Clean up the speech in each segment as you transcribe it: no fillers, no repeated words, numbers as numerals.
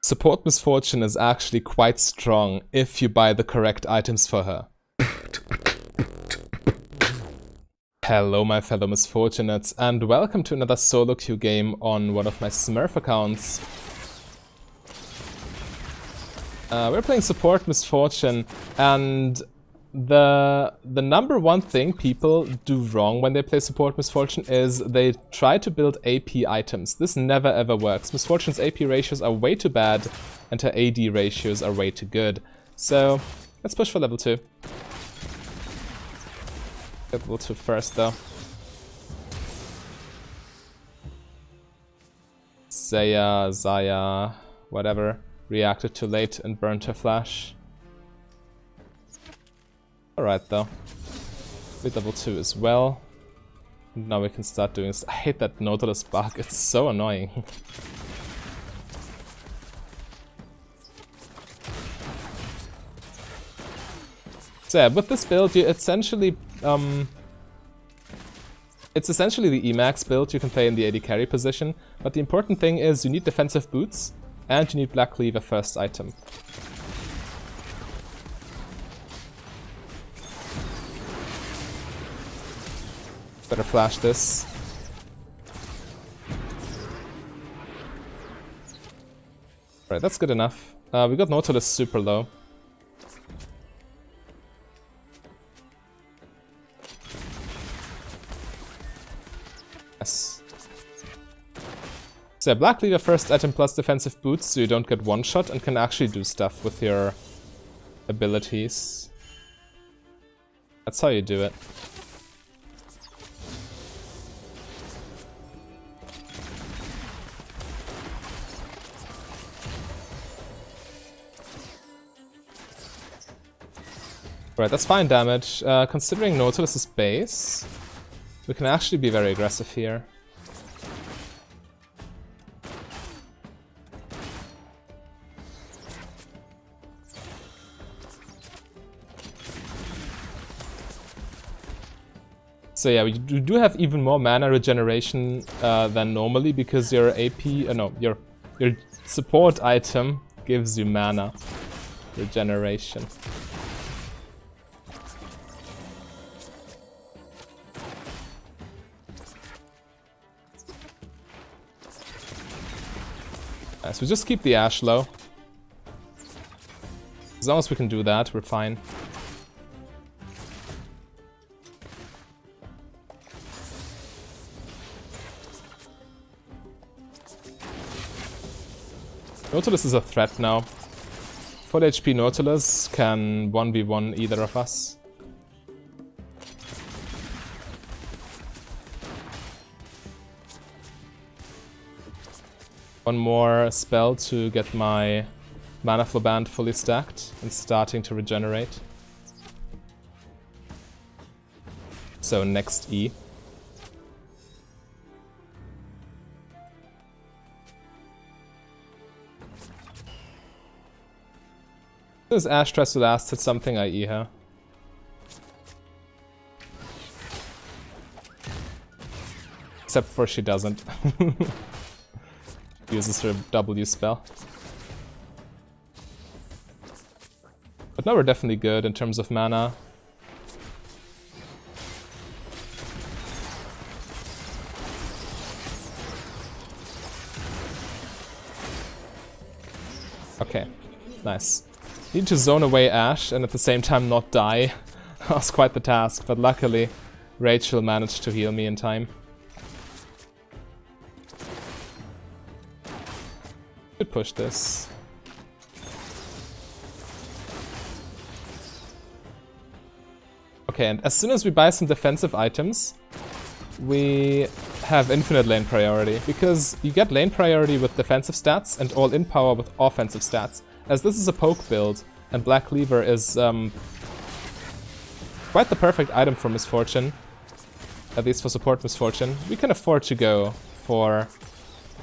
Support Misfortune is actually quite strong if you buy the correct items for her. Hello my fellow Misfortunates, and welcome to another solo queue game on one of my Smurf accounts. We're playing Support Misfortune, and the number one thing people do wrong when they play Support Misfortune is they try to build AP items. This never ever works. Misfortune's AP ratios are way too bad, and her AD ratios are way too good. So, let's push for level 2. Get level 2 first though. Zaya, whatever, reacted too late and burned her flash. Alright though. With level 2 as well. And now we can start doing this. I hate that Nautilus bug, it's so annoying. So yeah, with this build you essentially it's essentially the Emax build you can play in the AD carry position, but the important thing is you need defensive boots and you need Black Cleaver first item. Better flash this. Right, that's good enough. We got Nautilus super low. Yes. So yeah, Black Cleaver first item plus defensive boots so you don't get one shot and can actually do stuff with your abilities. That's how you do it. Right, that's fine damage. Considering Nautilus's base, we can actually be very aggressive here. So yeah, we do have even more mana regeneration than normally because your AP, your support item gives you mana regeneration. So we just keep the Ash low. As long as we can do that, we're fine. Nautilus is a threat now. Full HP Nautilus can 1v1 either of us. One more spell to get my mana flow band fully stacked and starting to regenerate. So next E. As soon as Ash tries to last hit something, I E her. Except for she doesn't. Uses her W spell. But now we're definitely good in terms of mana. Okay, nice. Need to zone away Ash and at the same time not die. That was quite the task, but luckily Rachel managed to heal me in time. Could push this. Okay, and as soon as we buy some defensive items, we have infinite lane priority, because you get lane priority with defensive stats and all-in power with offensive stats. As this is a poke build, and Black Cleaver is quite the perfect item for Misfortune, at least for Support Misfortune, we can afford to go for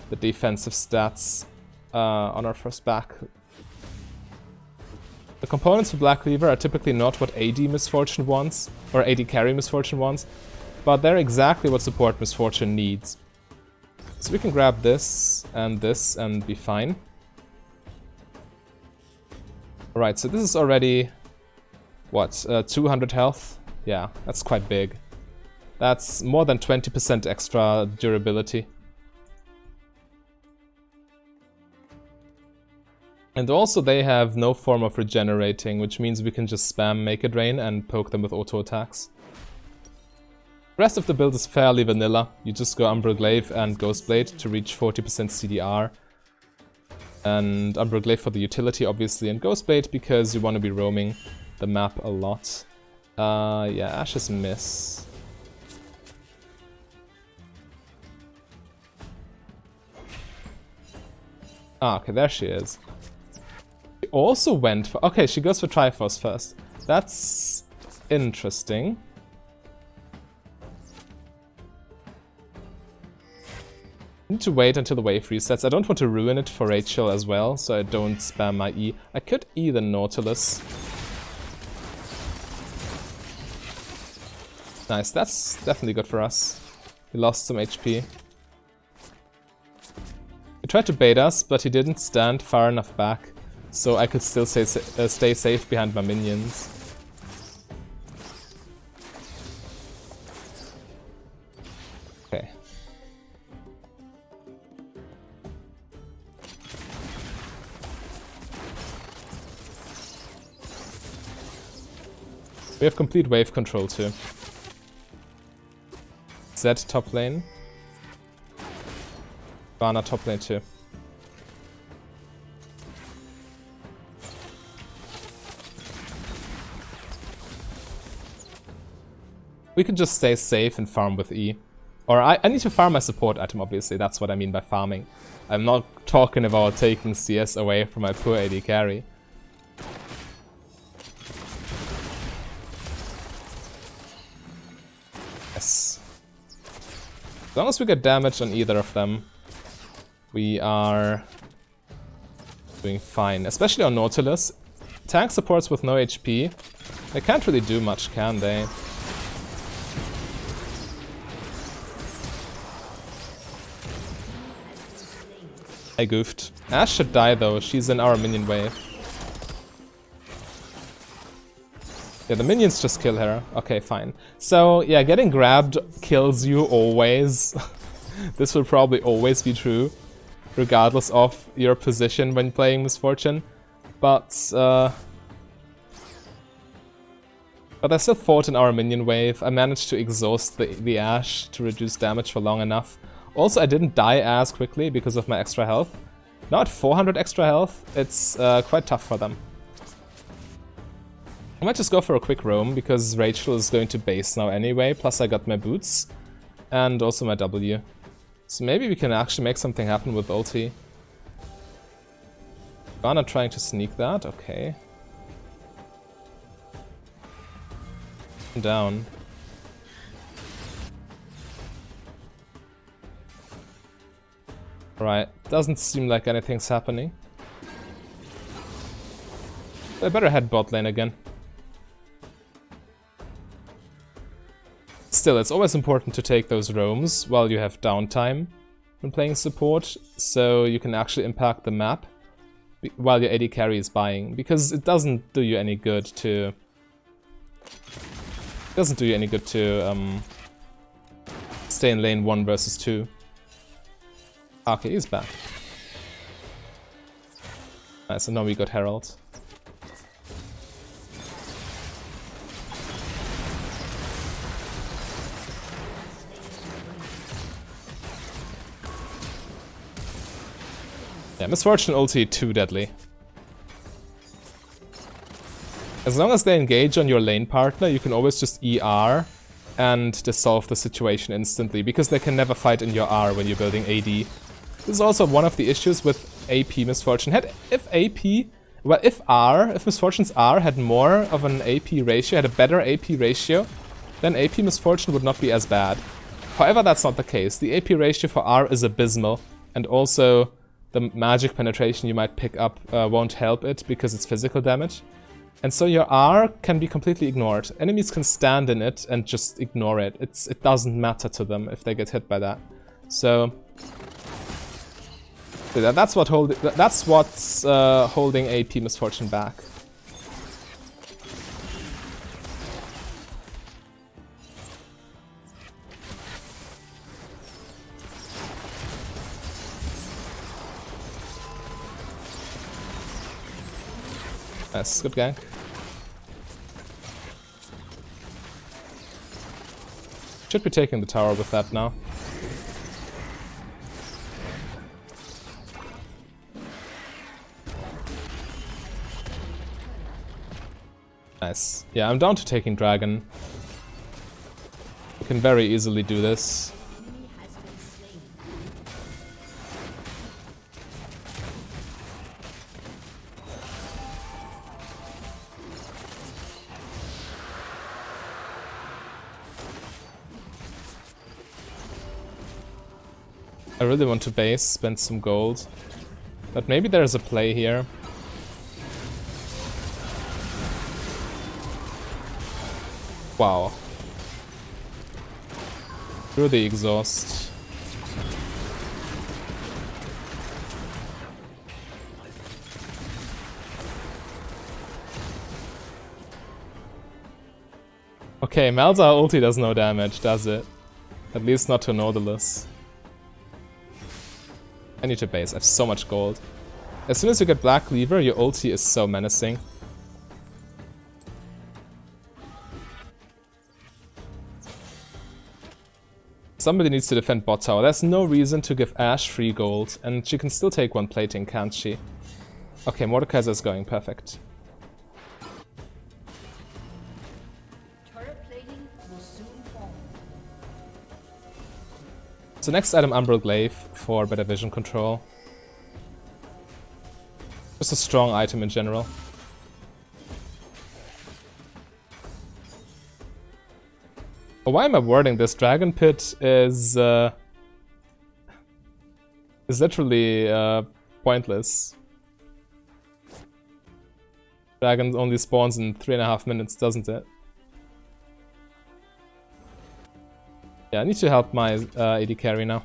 the defensive stats on our first back. The components for Black Cleaver are typically not what AD Misfortune wants, or AD carry Misfortune wants, but they're exactly what Support Misfortune needs. So we can grab this and be fine. Alright, so this is already, what, 200 health? Yeah, that's quite big. That's more than 20% extra durability. And also they have no form of regenerating, which means we can just spam Make It Rain and poke them with auto attacks. The rest of the build is fairly vanilla. You just go Umbral Glaive and Ghostblade to reach 40% CDR. And Umbral Glaive for the utility, obviously, and Ghostblade because you want to be roaming the map a lot. Yeah, Ashes miss. Ah, okay, there she is. She also went for... Okay, she goes for Triforce first. That's interesting. I need to wait until the wave resets. I don't want to ruin it for Rachel as well, so I don't spam my E. I could E the Nautilus. Nice, that's definitely good for us. He lost some HP. He tried to bait us, but he didn't stand far enough back, so I could still stay safe behind my minions. Okay. We have complete wave control too. Zed top lane. Vana top lane too. We can just stay safe and farm with E. Or I need to farm my support item, obviously. That's what I mean by farming. I'm not talking about taking CS away from my poor AD carry. Yes. As long as we get damage on either of them, we are doing fine. Especially on Nautilus. Tank supports with no HP. They can't really do much, can they? I goofed. Ashe should die though, she's in our minion wave. Yeah, the minions just kill her. Okay, fine. So, yeah, getting grabbed kills you always. This will probably always be true, regardless of your position when playing Misfortune. But I still fought in our minion wave. I managed to exhaust the Ashe to reduce damage for long enough. Also, I didn't die as quickly because of my extra health. Now at 400 extra health, it's quite tough for them. I might just go for a quick roam, because Rachel is going to base now anyway, plus I got my boots, and also my W. So maybe we can actually make something happen with ulti. Vana trying to sneak that, okay. Down. Right, doesn't seem like anything's happening. I better head bot lane again. Still, it's always important to take those roams while you have downtime when playing support, so you can actually impact the map while your AD carry is buying, because it doesn't do you any good to... stay in lane 1 versus 2. Okay, he's back. Nice, so now we got Herald. Yeah, Misfortune ulti too deadly. As long as they engage on your lane partner, you can always just ER and dissolve the situation instantly, because they can never fight in your R when you're building AD. This is also one of the issues with AP Misfortune. If Misfortune's R had more of an AP ratio, had a better AP ratio, then AP Misfortune would not be as bad. However, that's not the case. The AP ratio for R is abysmal, and also the magic penetration you might pick up won't help it because it's physical damage. And so your R can be completely ignored. Enemies can stand in it and just ignore it. It doesn't matter to them if they get hit by that. So that's what's holding AP Misfortune back. Nice, good gank. Should be taking the tower with that now. Nice. Yeah, I'm down to taking dragon. We can very easily do this. I really want to base, spend some gold. But maybe there's a play here. Wow. Through the exhaust. Okay, Malzahar ulti does no damage, does it? At least not to Nautilus. I need to base, I have so much gold. As soon as you get Black Cleaver, your ulti is so menacing. Somebody needs to defend bot tower. There's no reason to give Ashe free gold, and she can still take one plating, can't she? Okay, Mordekaiser is going perfect. Turret plating will soon fall. So next item, Umbral Glaive for better vision control. Just a strong item in general. Oh, why am I wording this? Dragon Pit is literally pointless. Dragon only spawns in 3.5 minutes, doesn't it? Yeah, I need to help my AD carry now.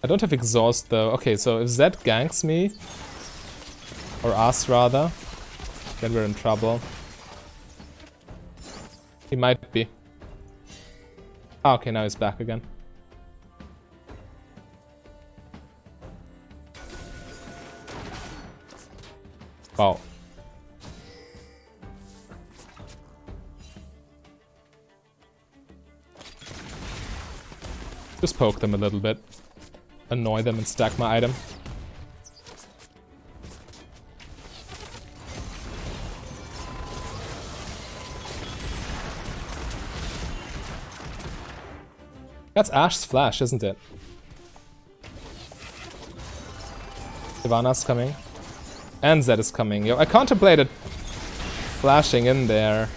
I don't have exhaust though. Okay, so if Zed ganks me, or us rather, then we're in trouble. He might be. Ah, okay, now he's back again. Wow. Just poke them a little bit. Annoy them and stack my item. That's Ashe's flash, isn't it? Ivana's coming. And Zed is coming. Yo, I contemplated flashing in there.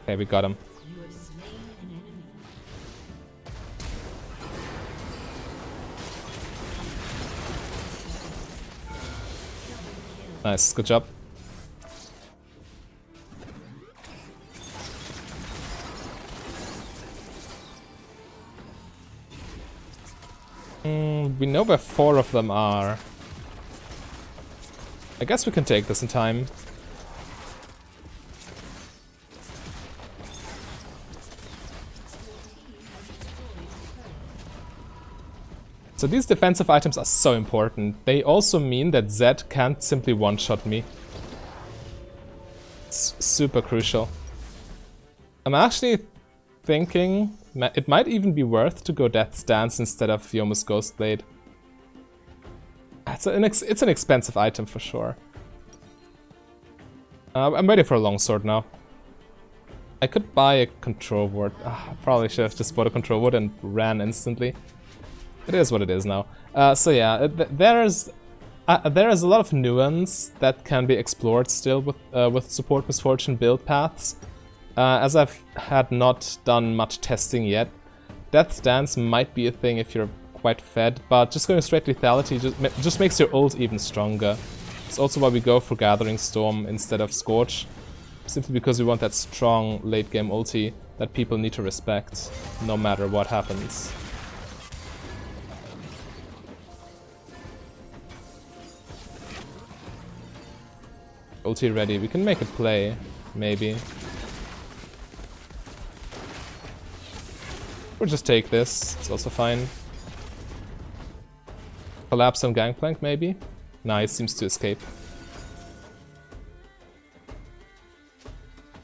Okay, we got him. Nice, good job. We know where 4 of them are. I guess we can take this in time. So these defensive items are so important. They also mean that Zed can't simply one-shot me. It's super crucial. I'm actually thinking it might even be worth to go Death's Dance instead of Yomu's Ghostblade. It's an expensive item for sure. I'm ready for a longsword now. I could buy a control ward. I probably should have just bought a control ward and ran instantly. It is what it is now. So yeah, there is a lot of nuance that can be explored still with support misfortune build paths. As I've had not done much testing yet, Death's Dance might be a thing if you're quite fed, but just going straight lethality just makes your ult even stronger. It's also why we go for Gathering Storm instead of Scorch, simply because we want that strong late game ulti that people need to respect, no matter what happens. Ulti ready. We can make a play, maybe. Or just take this. It's also fine. Collapse on Gangplank, maybe? Nice, seems to escape.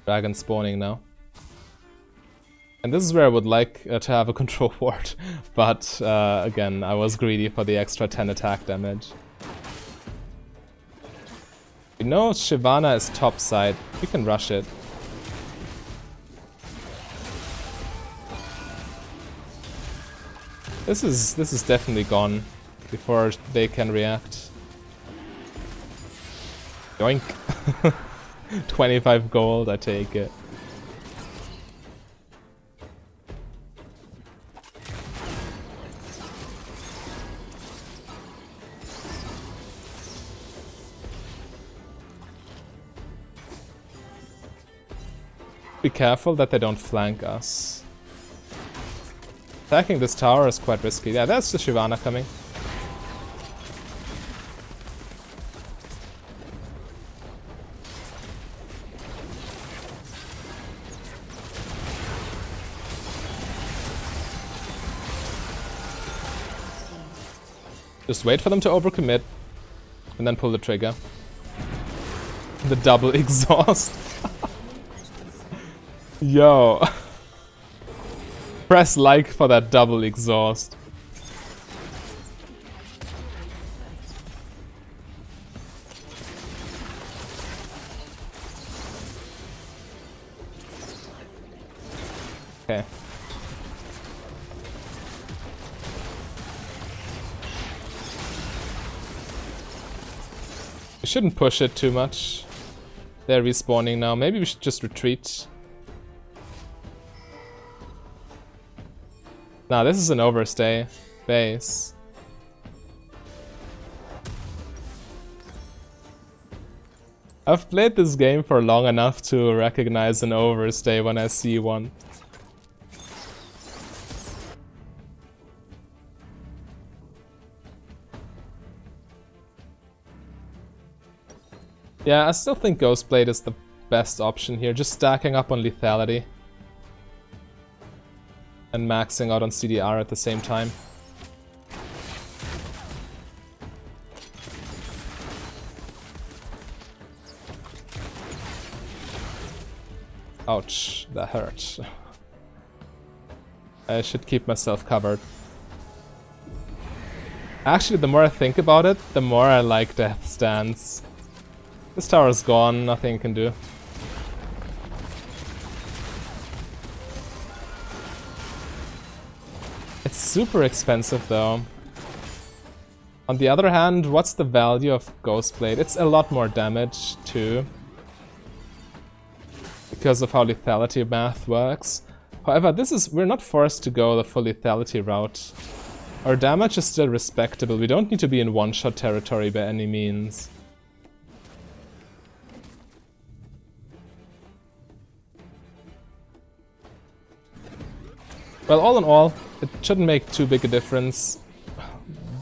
Dragon spawning now. And this is where I would like to have a control ward. But again, I was greedy for the extra 10 attack damage. We know Shyvana is top side. We can rush it. This is definitely gone before they can react. Yoink. 25 gold, I take it. Be careful that they don't flank us. Attacking this tower is quite risky. Yeah, that's the Shyvana coming. Just wait for them to overcommit and then pull the trigger. The double exhaust. Yo. Press like for that double exhaust. Okay. We shouldn't push it too much. They're respawning now. Maybe we should just retreat. Nah, this is an overstay base. I've played this game for long enough to recognize an overstay when I see one. Yeah, I still think Ghostblade is the best option here, just stacking up on lethality. And maxing out on CDR at the same time. Ouch, that hurt. I should keep myself covered. Actually, the more I think about it, the more I like Death Stance. This tower's gone, nothing you can do. It's super expensive though. On the other hand, what's the value of Ghostblade? It's a lot more damage too. Because of how lethality math works. However, we're not forced to go the full lethality route. Our damage is still respectable. We don't need to be in one-shot territory by any means. Well, all in all, it shouldn't make too big a difference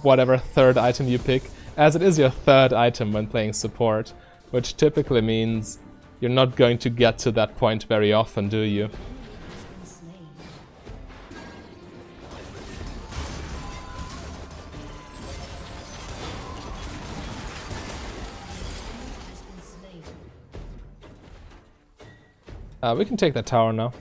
whatever third item you pick, as it is your third item when playing support, which typically means you're not going to get to that point very often, do you? We can take that tower now.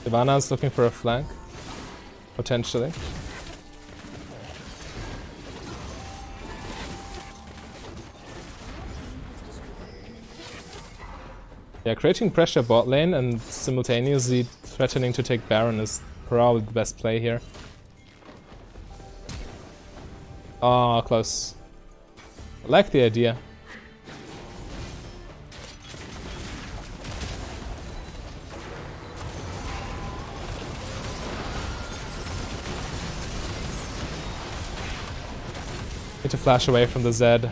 Shyvana's looking for a flank, potentially. Yeah, creating pressure bot lane and simultaneously threatening to take Baron is probably the best play here. Oh, close. I like the idea. Need to flash away from the Zed.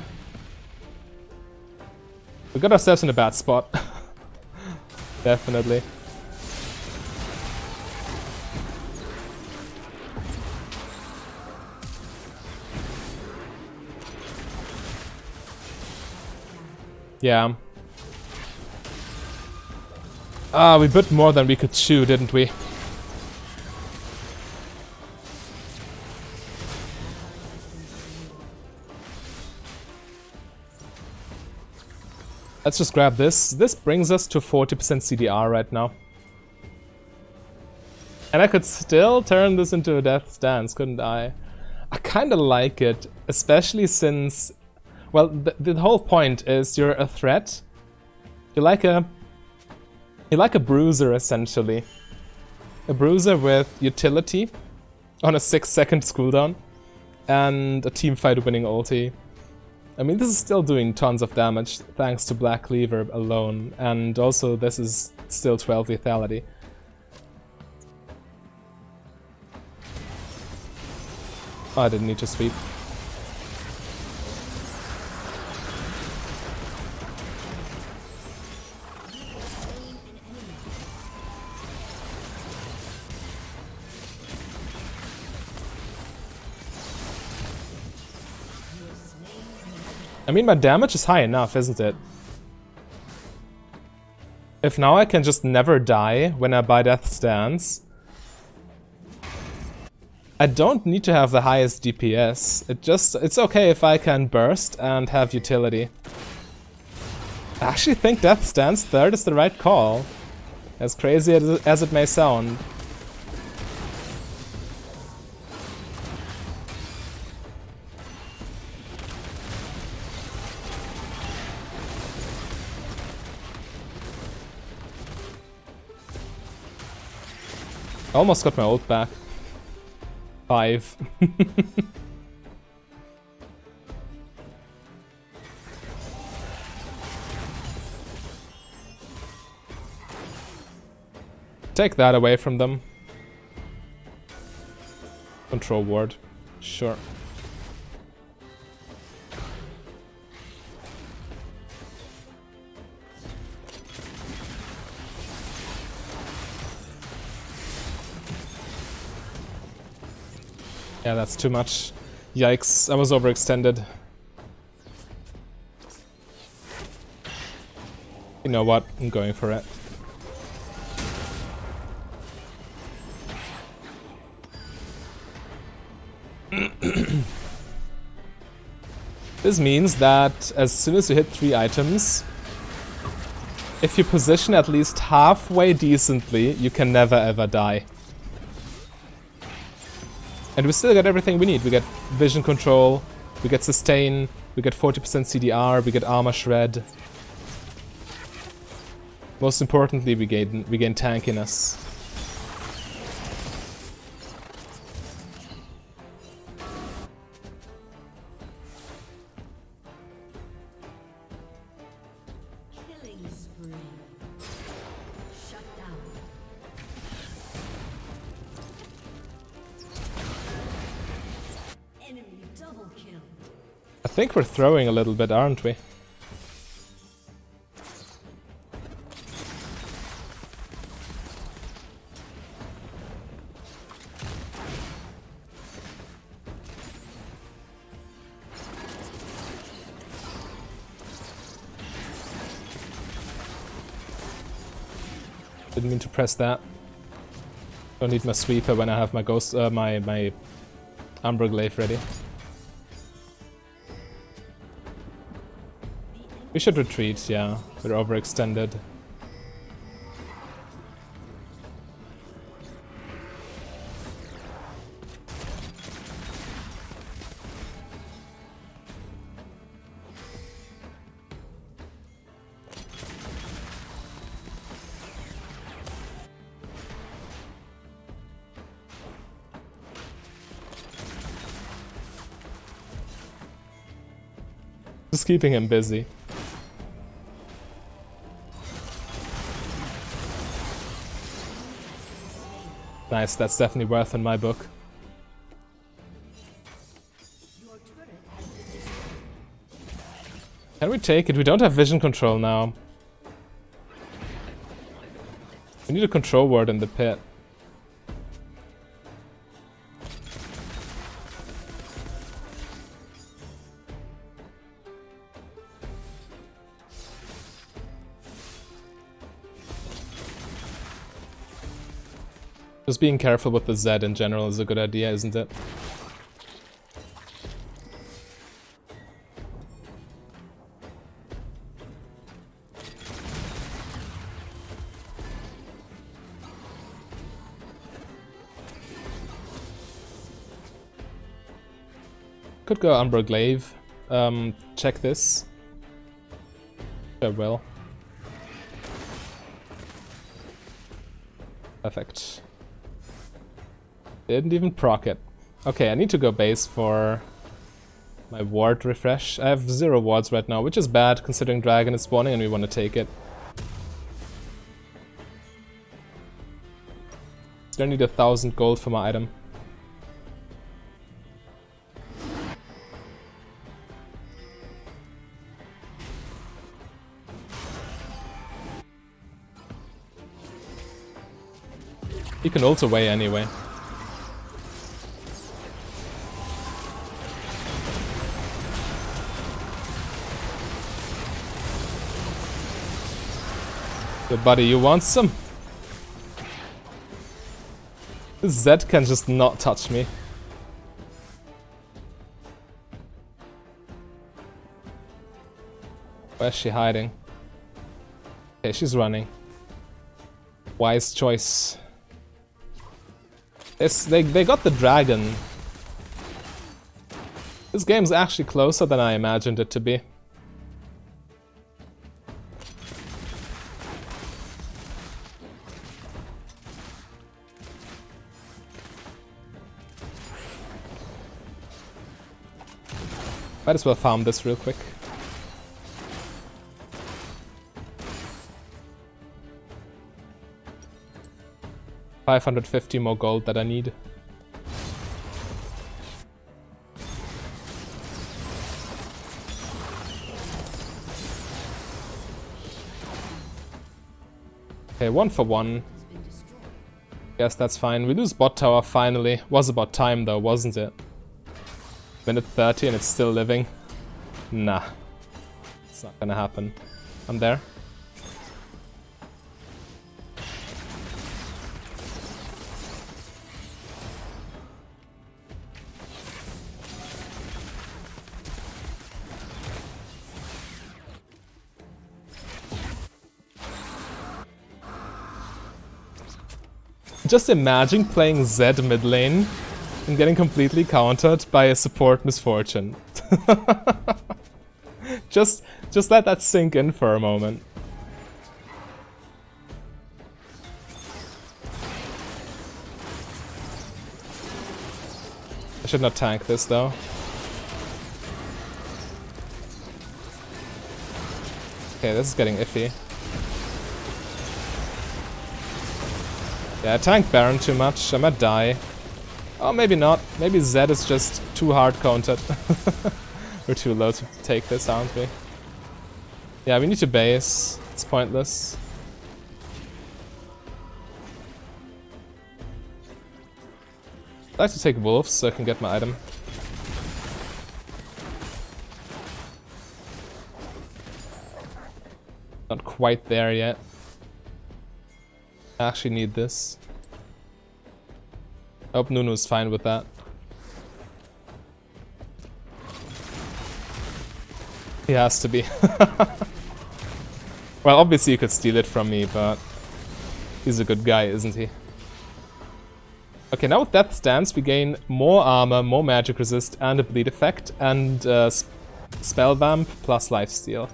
We got ourselves in a bad spot. Definitely. Yeah. Ah, we bit more than we could chew, didn't we? Let's just grab this. This brings us to 40% CDR right now. And I could still turn this into a death stance, couldn't I? I kinda like it, especially since... Well, the whole point is you're a threat. You're like a bruiser, essentially. A bruiser with utility on a 6-second cooldown and a teamfight winning ulti. I mean, this is still doing tons of damage thanks to Black Cleaver alone, and also this is still 12 lethality. Oh, I didn't need to sweep. I mean, my damage is high enough, isn't it? If now I can just never die when I buy Death Stance, I don't need to have the highest DPS. It's okay if I can burst and have utility. I actually think Death Stance third is the right call, as crazy as it may sound. Almost got my ult back. 5. Take that away from them. Control ward. Sure. Yeah, that's too much. Yikes, I was overextended. You know what? I'm going for it. This means that as soon as you hit 3 items, if you position at least halfway decently, you can never ever die. And we still get everything we need. We get vision control, we get sustain, we get 40% CDR, we get armor shred. Most importantly, we gain tankiness. Killing spree. Shut down. Enemy double kill. I think we're throwing a little bit, aren't we? Didn't mean to press that. Don't need my sweeper when I have my ghost, my Umbra Glaive ready. We should retreat, yeah. We're overextended. Just keeping him busy. Nice, that's definitely worth in my book. Can we take it? We don't have vision control now. We need a control ward in the pit. Just being careful with the Z in general is a good idea, isn't it? Could go Umbra Glaive. Check this. Sure will. Perfect. Didn't even proc it. Okay, I need to go base for my ward refresh. I have 0 wards right now, which is bad considering Dragon is spawning and we want to take it. Still need 1,000 gold for my item. You can ult away anyway. So buddy, you want some? This Zed can just not touch me. Where's she hiding? Okay, she's running. Wise choice. They got the dragon. This game's actually closer than I imagined it to be. Might as well farm this real quick. $550 more gold that I need. Okay, 1 for 1. Guess that's fine. We lose bot tower finally. Was about time though, wasn't it? Minute 30 and it's still living. Nah. It's not gonna happen. I'm there. Just imagine playing Zed mid lane and getting completely countered by a support misfortune. just let that sink in for a moment. I should not tank this though. Okay, this is getting iffy. Yeah, I tanked Baron too much. I might die. Oh, maybe not. Maybe Zed is just too hard countered. We're too low to take this, aren't we? Yeah, we need to base. It's pointless. I'd like to take wolves so I can get my item. Not quite there yet. I actually need this. I hope Nunu's fine with that. He has to be. Well, obviously you could steal it from me, but he's a good guy, isn't he? Okay, now with Death Stance we gain more armor, more magic resist, and a bleed effect, and spell vamp plus lifesteal.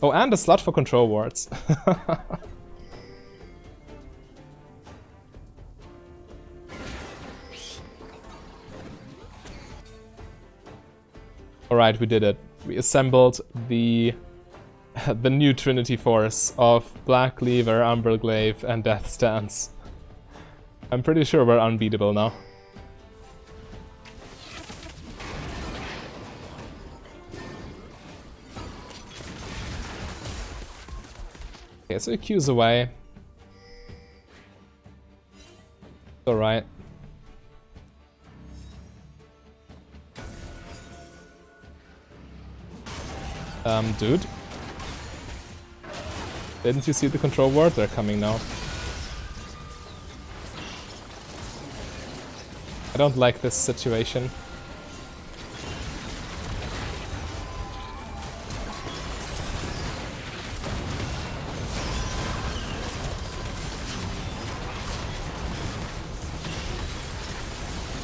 Oh, and a slot for control wards. Alright, we did it. We assembled the new Trinity Force of Black Cleaver, Umbral Glaive, and Death Stance. I'm pretty sure we're unbeatable now. Okay, so he queues away. Alright. Dude. Didn't you see the control ward? They're coming now. don't like this situation.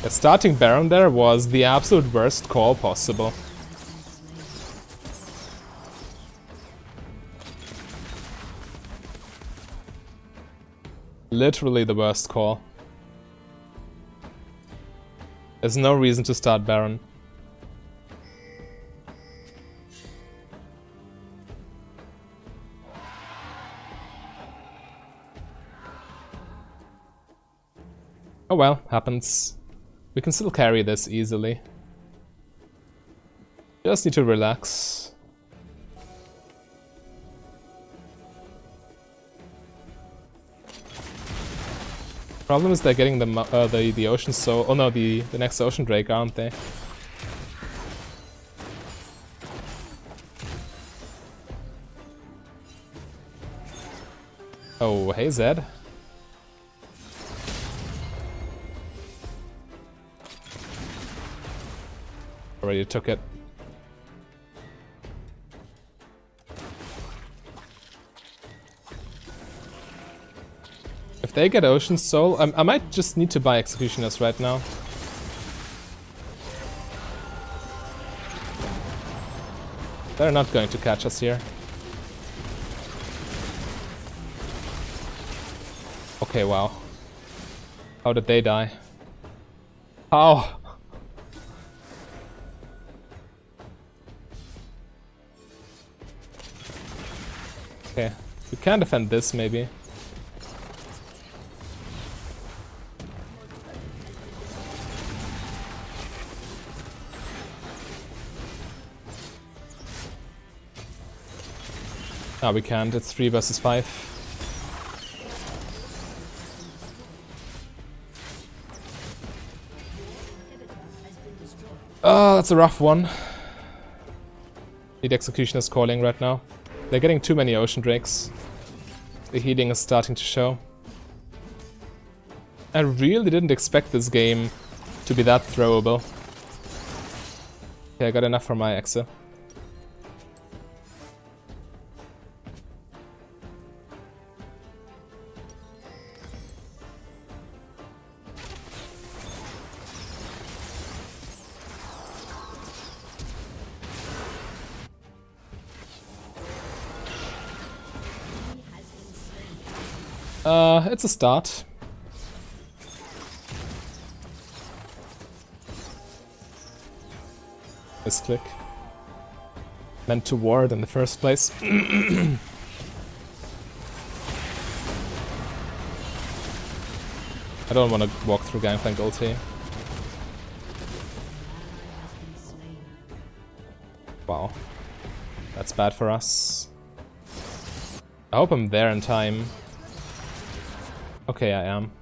The starting Baron there was the absolute worst call possible. Literally the worst call. There's no reason to start Baron. Oh well, happens. We can still carry this easily. Just need to relax. Problem is they're getting the ocean soul. Oh no, the next ocean drake, aren't they? Oh, hey Zed. Already took it. If they get Ocean Soul, I might just need to buy Executioners right now. They're not going to catch us here. Okay, wow. How did they die? How? Okay, we can defend this maybe. No, we can't. It's 3 versus 5. Oh, that's a rough one. Need Executioners calling right now. They're getting too many Ocean Drakes. The healing is starting to show. I really didn't expect this game to be that throwable. Okay, I got enough for my Exe. It's a start. Misclick. Meant to ward in the first place. I don't want to walk through Gangplank ulti. Wow. That's bad for us. I hope I'm there in time. Okay, I am.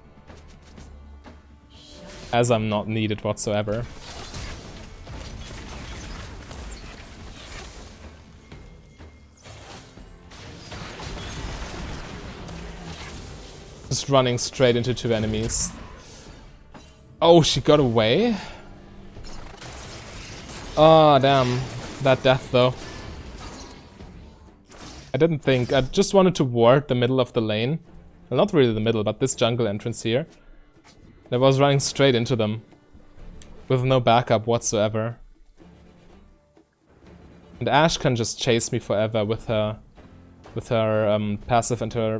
As I'm not needed whatsoever. Just running straight into 2 enemies. Oh, she got away? Oh, damn. That death, though. I didn't think. I just wanted to ward the middle of the lane. Well, not really the middle, but this jungle entrance here. I was running straight into them. With no backup whatsoever. And Ashe can just chase me forever with her passive and her,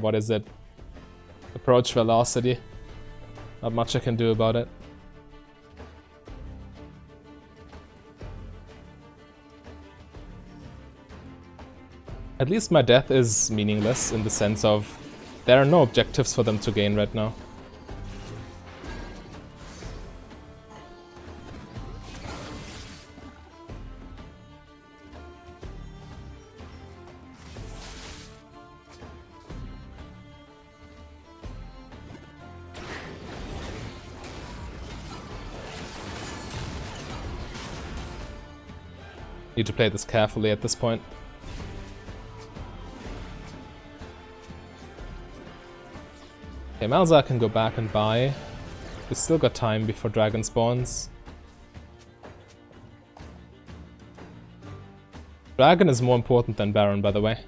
what is it? Approach velocity. Not much I can do about it. At least my death is meaningless in the sense of there are no objectives for them to gain right now. Need to play this carefully at this point. Okay, Malzahar can go back and buy. We still got time before dragon spawns. Dragon is more important than Baron, by the way.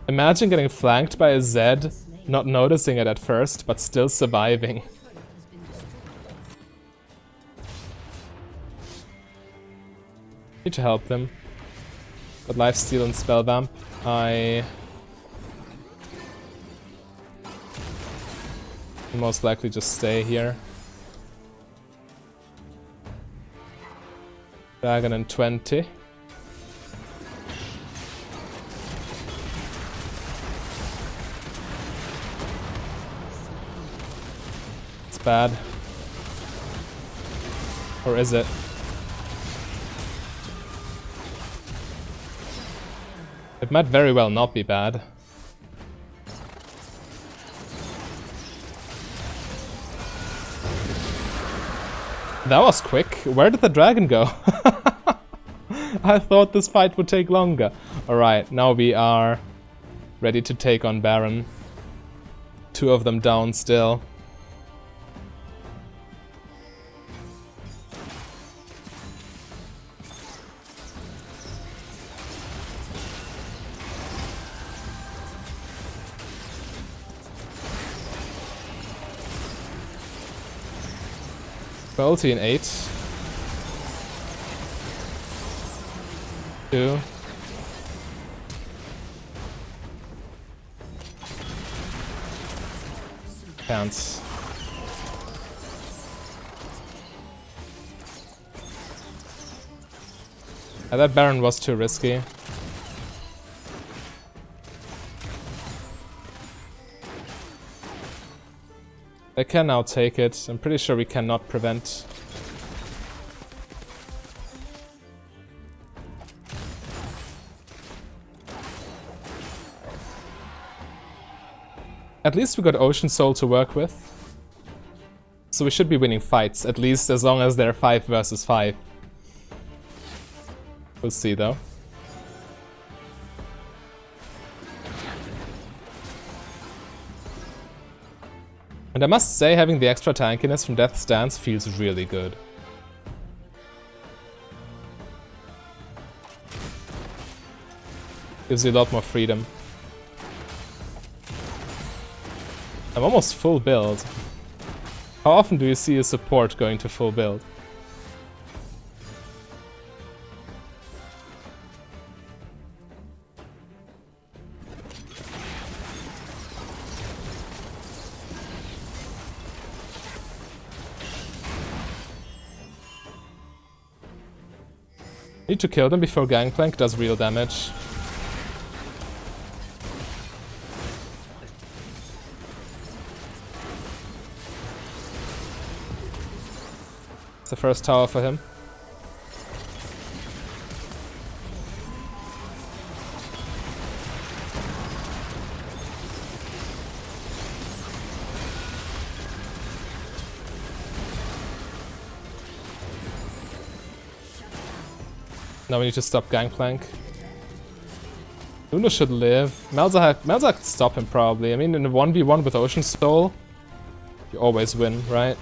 Imagine getting flanked by a Zed, not noticing it at first, but still surviving. Need to help them. Got lifesteal and spell vamp. I most likely just stay here. Dragon in 20. It's bad. Or is it? It might very well not be bad. That was quick. Where did the dragon go? I thought this fight would take longer. Alright, now we are ready to take on Baron. 2 of them down still. Ulti in 8. 2. Can't. That Baron was too risky. They can now take it. I'm pretty sure we cannot prevent. At least we got Ocean Soul to work with. So we should be winning fights, at least as long as they're 5 versus 5. We'll see though. And I must say, having the extra tankiness from Death's Dance feels really good. Gives you a lot more freedom. I'm almost full build. How often do you see a support going to full build? Need to kill them before Gangplank does real damage. It's the first tower for him. Now we need to stop Gangplank. Luna should live. Malzahar could stop him probably. I mean, in a 1v1 with Ocean Soul, you always win, right?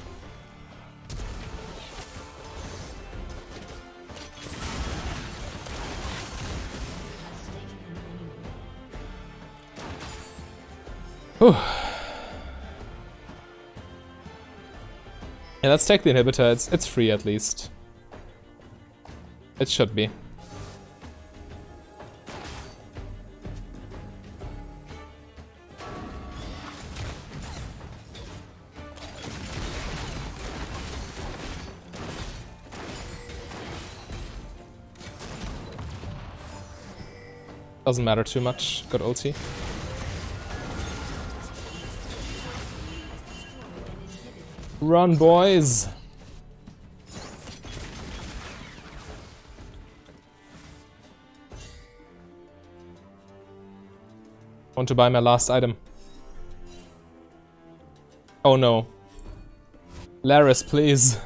Whew. Yeah, let's take the inhibitor. It's free at least. It should be. Doesn't matter too much. Got ulti. Run, boys! Want to buy my last item. Oh no. Laris, please.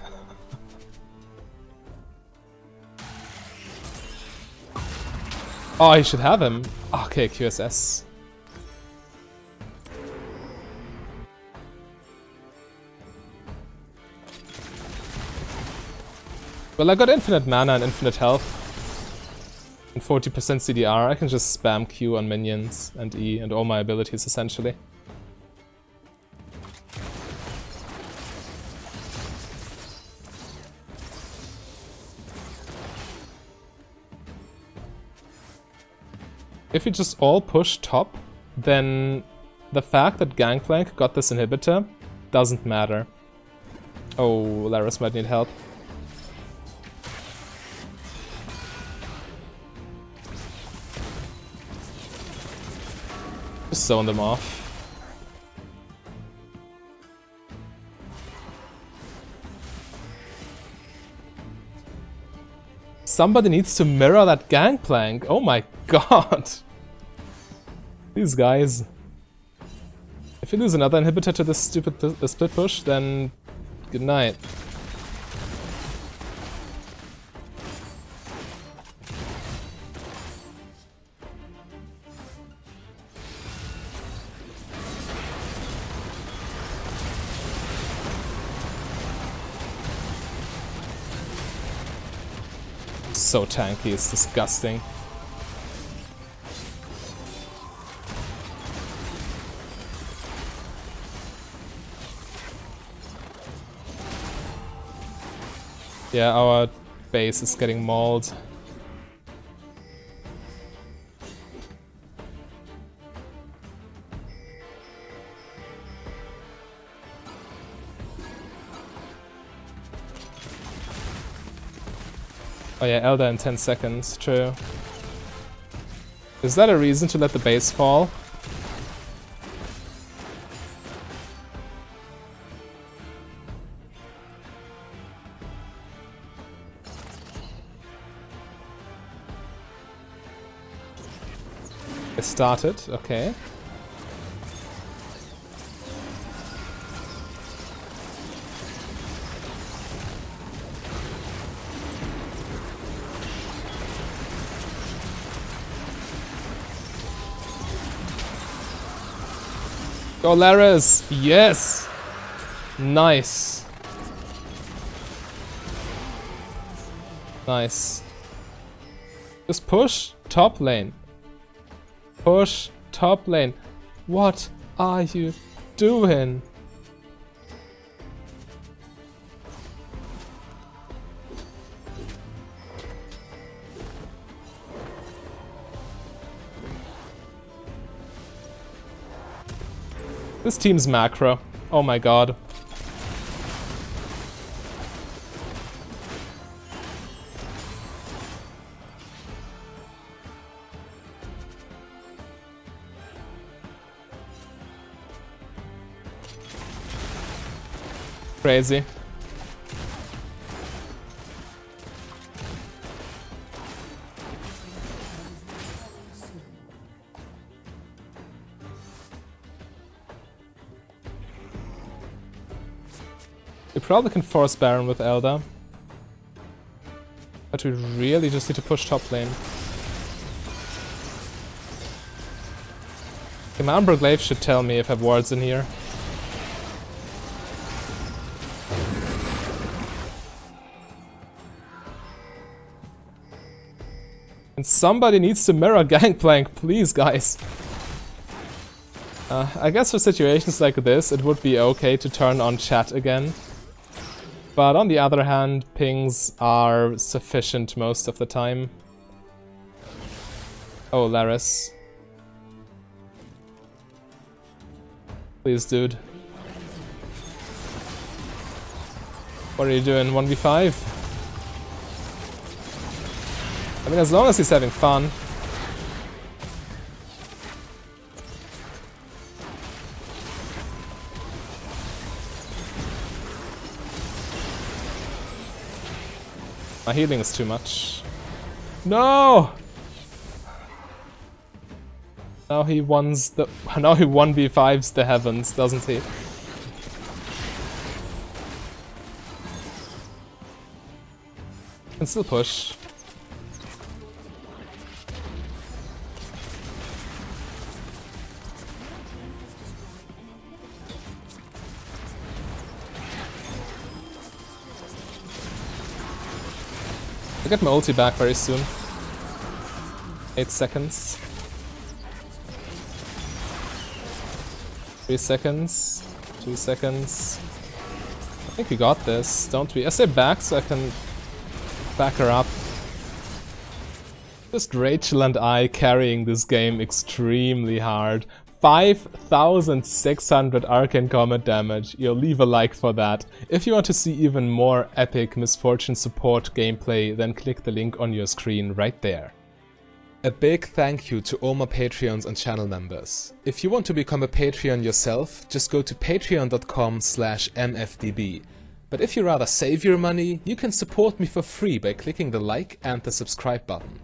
Oh, I should have him. Okay, QSS. Well, I got infinite mana and infinite health. And 40% CDR. I can just spam Q on minions and E and all my abilities essentially. If we just all push top, then the fact that Gangplank got this inhibitor doesn't matter. Oh, Laris might need help. Just zone them off. Somebody needs to mirror that Gangplank. Oh my god. These guys. If you lose another inhibitor to this stupid split push, then good night. So tanky, it's disgusting. Yeah, our base is getting mauled. Oh yeah, Elder in 10 seconds, true. Is that a reason to let the base fall? It started, okay. Go Laris! Yes! Nice. Nice. Just push top lane. Push top lane. What are you doing? This team's macro. Oh my god. Crazy. We probably can force Baron with Elder. But we really just need to push top lane. Okay, my Umbra Glaive should tell me if I have wards in here. And somebody needs to mirror Gangplank, please guys. I guess for situations like this, it would be okay to turn on chat again. But on the other hand, pings are sufficient most of the time. Oh, Laris. Please, dude. What are you doing? 1v5? I mean, as long as he's having fun. My healing is too much. No! Now he wants the. Now he 1v5s the heavens, doesn't he? Can still push. I'll get my ulti back very soon. 8 seconds. 3 seconds. 2 seconds. I think we got this, don't we? I say back so I can back her up. Just Rachel and I carrying this game extremely hard. 5,600 arcane combat damage. You'll leave a like for that. If you want to see even more epic Misfortune support gameplay, then click the link on your screen right there. A big thank you to all my Patreons and channel members. If you want to become a Patreon yourself, just go to patreon.com/mfdb. But if you rather save your money, you can support me for free by clicking the like and the subscribe button.